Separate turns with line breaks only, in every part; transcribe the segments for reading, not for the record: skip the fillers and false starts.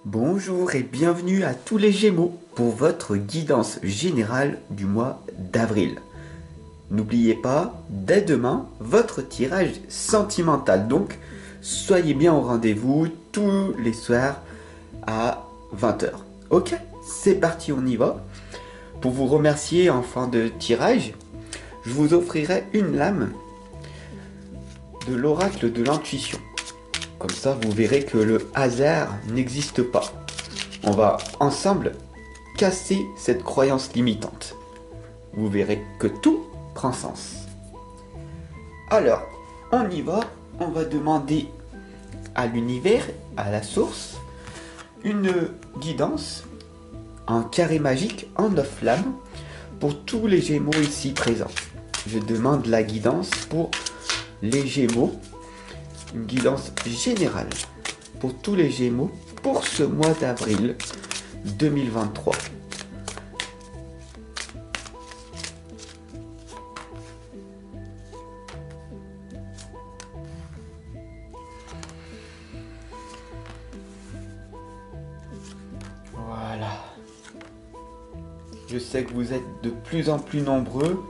Bonjour et bienvenue à tous les Gémeaux pour votre guidance générale du mois d'avril. N'oubliez pas, dès demain, votre tirage sentimental. Donc, soyez bien au rendez-vous tous les soirs à 20 h. Ok, c'est parti, on y va. Pour vous remercier en fin de tirage, je vous offrirai une lame de l'oracle de l'intuition. Comme ça, vous verrez que le hasard n'existe pas. On va ensemble casser cette croyance limitante. Vous verrez que tout prend sens. Alors, on y va. On va demander à l'univers, à la source, une guidance en carré magique en 9 flammes pour tous les Gémeaux ici présents. Je demande la guidance pour les Gémeaux. Une guidance générale pour tous les Gémeaux pour ce mois d'avril 2023. Voilà. Je sais que vous êtes de plus en plus nombreux,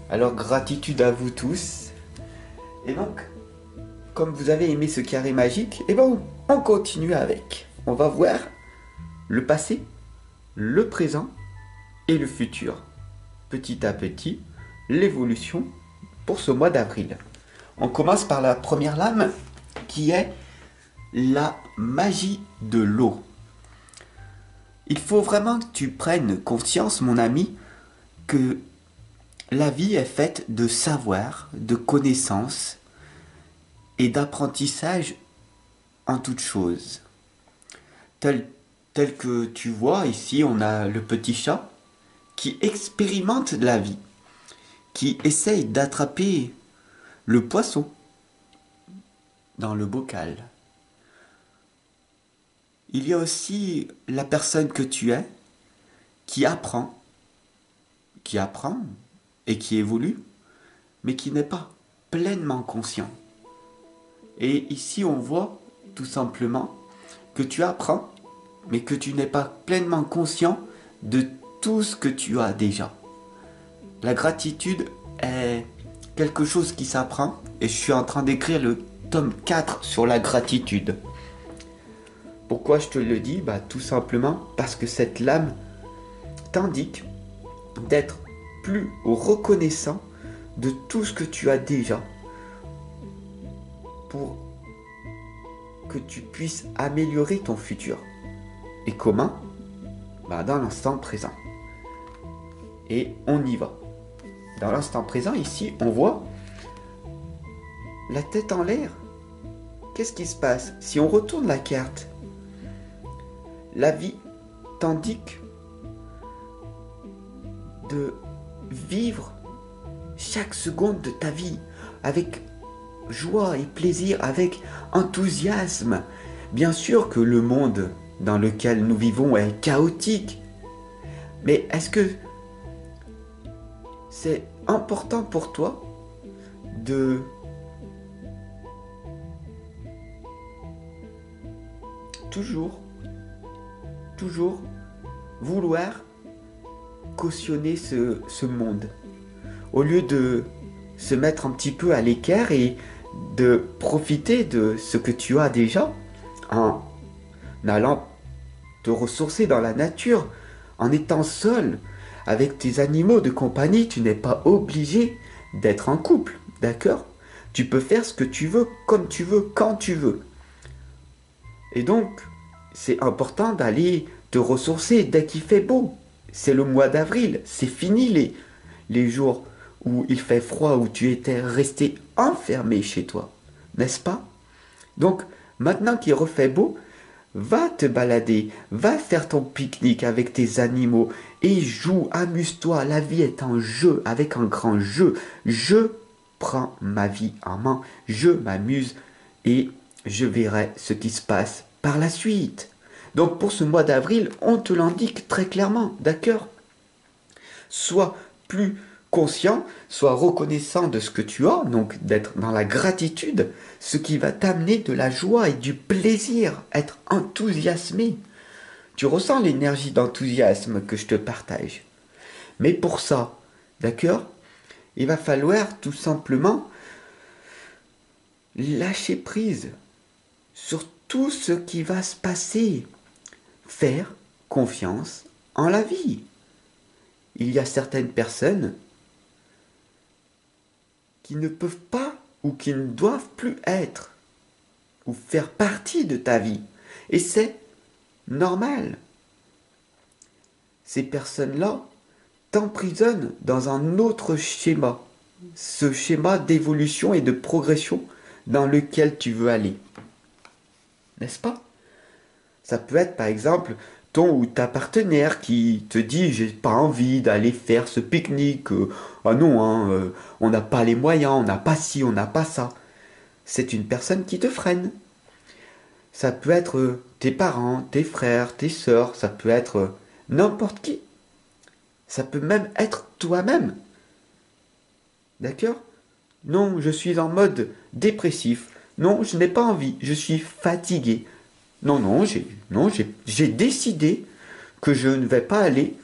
alors gratitude à vous tous. Et donc, comme vous avez aimé ce carré magique, et ben on continue avec. On va voir le passé, le présent et le futur. Petit à petit, l'évolution pour ce mois d'avril. On commence par la première lame qui est la magie de l'eau. Il faut vraiment que tu prennes conscience, mon ami, que la vie est faite de savoir, de connaissances et d'apprentissage en toutes choses. Tel que tu vois ici, on a le petit chat qui expérimente la vie, qui essaye d'attraper le poisson dans le bocal. Il y a aussi la personne que tu es qui apprend et qui évolue, mais qui n'est pas pleinement conscient. Et ici, on voit tout simplement que tu apprends, mais que tu n'es pas pleinement conscient de tout ce que tu as déjà. La gratitude est quelque chose qui s'apprend, et je suis en train d'écrire le tome 4 sur la gratitude. Pourquoi je te le dis? Tout simplement parce que cette lame t'indique d'être plus reconnaissant de tout ce que tu as déjà pour que tu puisses améliorer ton futur. Et comment? Dans l'instant présent. Et on y va. Dans l'instant présent, ici, on voit la tête en l'air. Qu'est-ce qui se passe? Si on retourne la carte, la vie t'indique de vivre chaque seconde de ta vie avec joie et plaisir, avec enthousiasme. Bien sûr que le monde dans lequel nous vivons est chaotique, mais est-ce que c'est important pour toi de toujours vouloir cautionner ce monde, au lieu de se mettre un petit peu à l'écart et de profiter de ce que tu as déjà en allant te ressourcer dans la nature, en étant seul avec tes animaux de compagnie. Tu n'es pas obligé d'être en couple, d'accord? Tu peux faire ce que tu veux, comme tu veux, quand tu veux. Et donc, c'est important d'aller te ressourcer dès qu'il fait beau. C'est le mois d'avril, c'est fini les jours où il fait froid, où tu étais resté enfermé chez toi, n'est-ce pas? Donc, maintenant qu'il refait beau, va te balader, va faire ton pique-nique avec tes animaux et joue, amuse-toi. La vie est un jeu, avec un grand jeu. Je prends ma vie en main, je m'amuse et je verrai ce qui se passe par la suite. Donc pour ce mois d'avril, on te l'indique très clairement, d'accord? Sois plus conscient, sois reconnaissant de ce que tu as, donc d'être dans la gratitude, ce qui va t'amener de la joie et du plaisir, être enthousiasmé. Tu ressens l'énergie d'enthousiasme que je te partage. Mais pour ça, d'accord, il va falloir tout simplement lâcher prise sur tout ce qui va se passer. Faire confiance en la vie. Il y a certaines personnes qui ne peuvent pas ou qui ne doivent plus être ou faire partie de ta vie. Et c'est normal. Ces personnes-là t'emprisonnent dans un autre schéma. Ce schéma d'évolution et de progression dans lequel tu veux aller. N'est-ce pas? Ça peut être par exemple ton ou ta partenaire qui te dit j'ai pas envie d'aller faire ce pique-nique. Ah non, hein, on n'a pas les moyens, on n'a pas ci, on n'a pas ça. C'est une personne qui te freine. Ça peut être tes parents, tes frères, tes sœurs, ça peut être n'importe qui. Ça peut même être toi-même. D'accord? Non, je suis en mode dépressif. Non, je n'ai pas envie, je suis fatigué. Non, j'ai décidé que je ne vais pas aller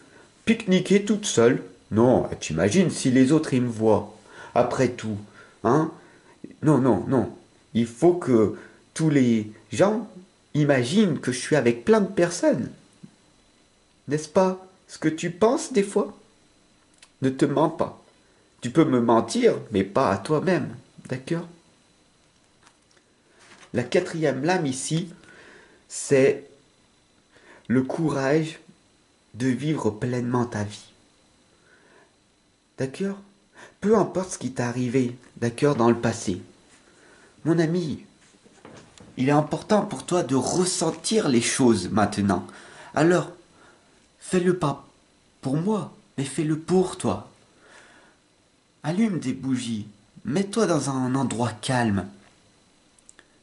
pique-niquer toute seule. Non, t'imagines si les autres ils me voient. Après tout, hein? Non, non, non. Il faut que tous les gens imaginent que je suis avec plein de personnes. N'est-ce pas ce que tu penses des fois? Ne te mens pas. Tu peux me mentir, mais pas à toi-même. D'accord? La quatrième lame ici, c'est le courage de vivre pleinement ta vie. D'accord? Peu importe ce qui t'est arrivé, d'accord, dans le passé. Mon ami, il est important pour toi de ressentir les choses maintenant. Alors, fais-le pas pour moi, mais fais-le pour toi. Allume des bougies, mets-toi dans un endroit calme,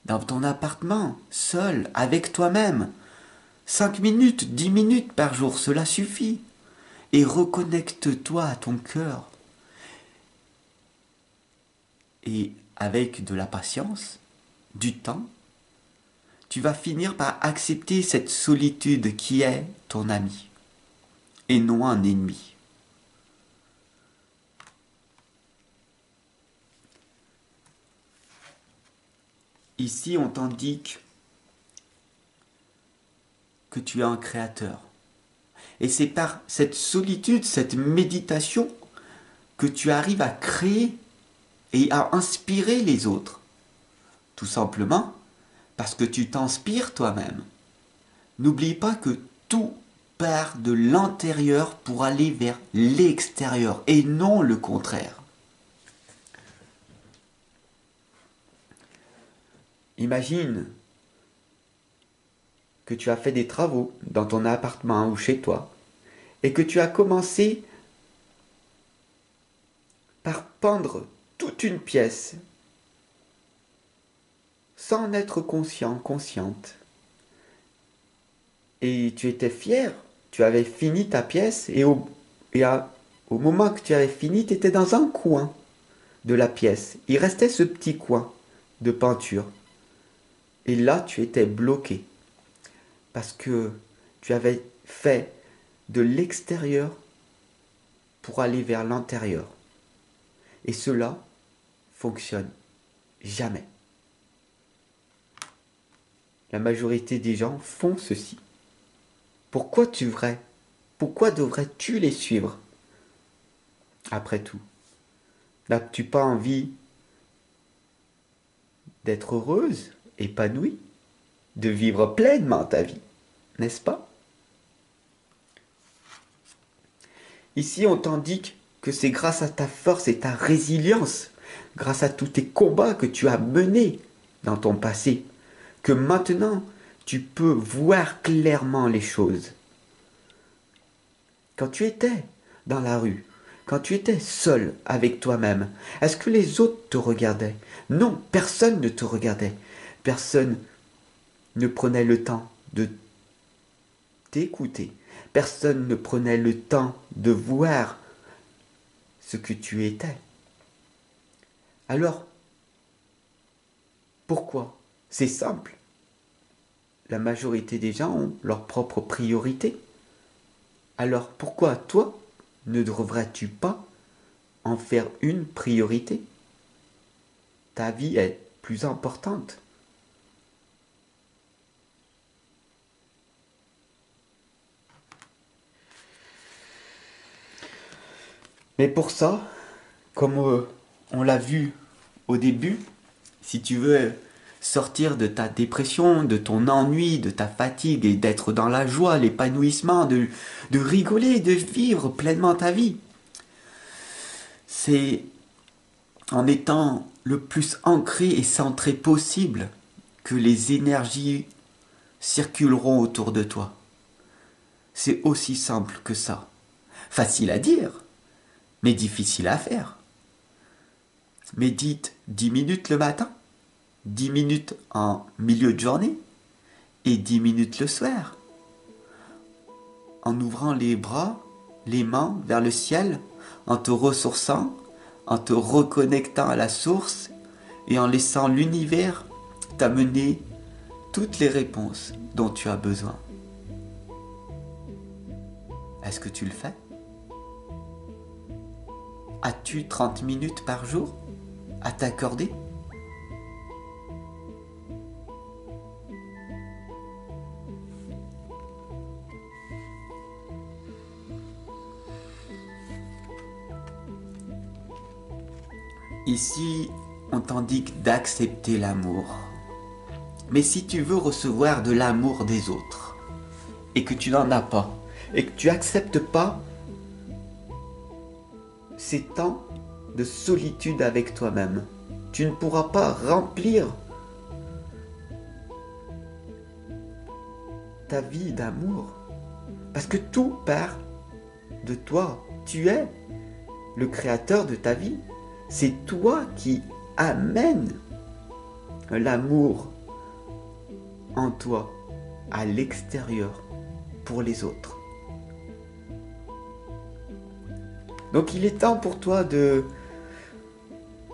dans ton appartement, seul, avec toi-même. 5 minutes, 10 minutes par jour, cela suffit. Et reconnecte-toi à ton cœur. Et avec de la patience, du temps, tu vas finir par accepter cette solitude qui est ton ami et non un ennemi. Ici, on t'indique que tu es un créateur. Et c'est par cette solitude, cette méditation, que tu arrives à créer et à inspirer les autres. Tout simplement parce que tu t'inspires toi-même. N'oublie pas que tout part de l'intérieur pour aller vers l'extérieur et non le contraire. Imagine que tu as fait des travaux dans ton appartement ou chez toi et que tu as commencé par peindre toute une pièce sans en être conscient, consciente. Et tu étais fier, tu avais fini ta pièce au moment que tu avais fini, tu étais dans un coin de la pièce. Il restait ce petit coin de peinture. Et là, tu étais bloqué parce que tu avais fait de l'extérieur pour aller vers l'intérieur. Et cela fonctionne jamais. La majorité des gens font ceci. Pourquoi devrais-tu les suivre? Après tout, n'as-tu pas envie d'être heureuse, épanouie, de vivre pleinement ta vie, n'est-ce pas? Ici, on t'indique que c'est grâce à ta force et ta résilience, grâce à tous tes combats que tu as menés dans ton passé, que maintenant tu peux voir clairement les choses. Quand tu étais dans la rue, quand tu étais seul avec toi-même, est-ce que les autres te regardaient? Non, personne ne te regardait. Personne ne prenait le temps de t'écouter. Personne ne prenait le temps de voir ce que tu étais. Alors, pourquoi? C'est simple. la majorité des gens ont leurs propres priorités. Alors pourquoi toi ne devrais-tu pas en faire une priorité? Ta vie est plus importante. Mais pour ça, comme on l'a vu au début, si tu veux sortir de ta dépression, de ton ennui, de ta fatigue et d'être dans la joie, l'épanouissement, de rigoler, de vivre pleinement ta vie, c'est en étant le plus ancré et centré possible que les énergies circuleront autour de toi. C'est aussi simple que ça. Facile à dire, mais difficile à faire. Médite 10 minutes le matin, 10 minutes en milieu de journée et 10 minutes le soir. En ouvrant les bras, les mains vers le ciel, en te ressourçant, en te reconnectant à la source et en laissant l'univers t'amener toutes les réponses dont tu as besoin. Est-ce que tu le fais? As-tu 30 minutes par jour à t'accorder? Ici, on t'indique d'accepter l'amour. Mais si tu veux recevoir de l'amour des autres, et que tu n'en as pas, et que tu n'acceptes pas ces temps de solitude avec toi-même, tu ne pourras pas remplir ta vie d'amour. Parce que tout part de toi. Tu es le créateur de ta vie. C'est toi qui amènes l'amour en toi à l'extérieur pour les autres. Donc il est temps pour toi de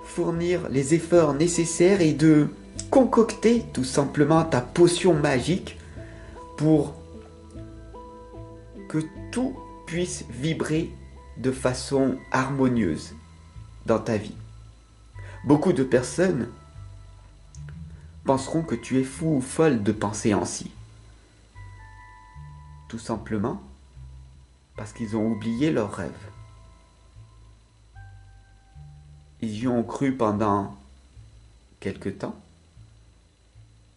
fournir les efforts nécessaires et de concocter tout simplement ta potion magique pour que tout puisse vibrer de façon harmonieuse dans ta vie. Beaucoup de personnes penseront que tu es fou ou folle de penser ainsi. Tout simplement parce qu'ils ont oublié leurs rêves. Ils y ont cru pendant quelque temps.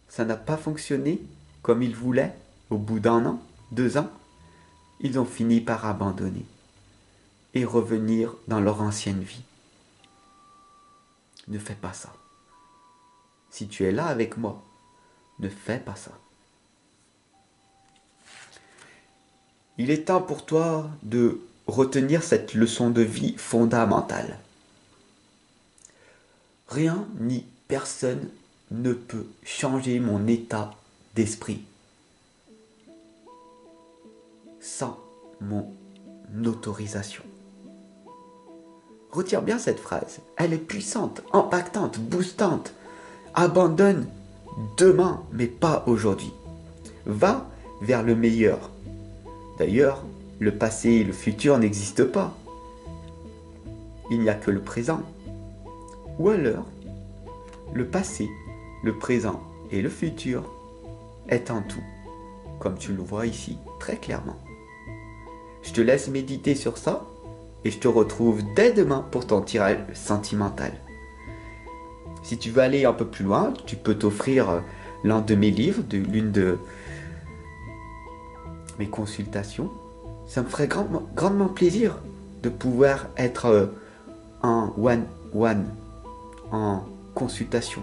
Ça n'a pas fonctionné comme ils voulaient. Au bout d'un an, 2 ans, ils ont fini par abandonner et revenir dans leur ancienne vie. Ne fais pas ça. Si tu es là avec moi, ne fais pas ça. Il est temps pour toi de retenir cette leçon de vie fondamentale. Rien ni personne ne peut changer mon état d'esprit sans mon autorisation. Retiens bien cette phrase. Elle est puissante, impactante, boostante. Abandonne demain, mais pas aujourd'hui. Va vers le meilleur. D'ailleurs, le passé et le futur n'existent pas. Il n'y a que le présent. Ou alors, le passé, le présent et le futur est un tout, comme tu le vois ici très clairement. Je te laisse méditer sur ça et je te retrouve dès demain pour ton tirage sentimental. Si tu veux aller un peu plus loin, tu peux t'offrir l'un de mes livres, l'une de mes consultations. Ça me ferait grandement plaisir de pouvoir être en one-one, en consultation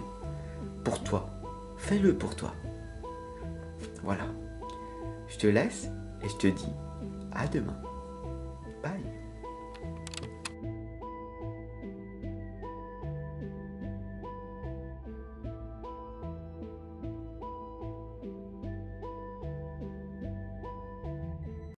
pour toi. Fais-le pour toi. Voilà. Je te laisse et je te dis à demain. Bye.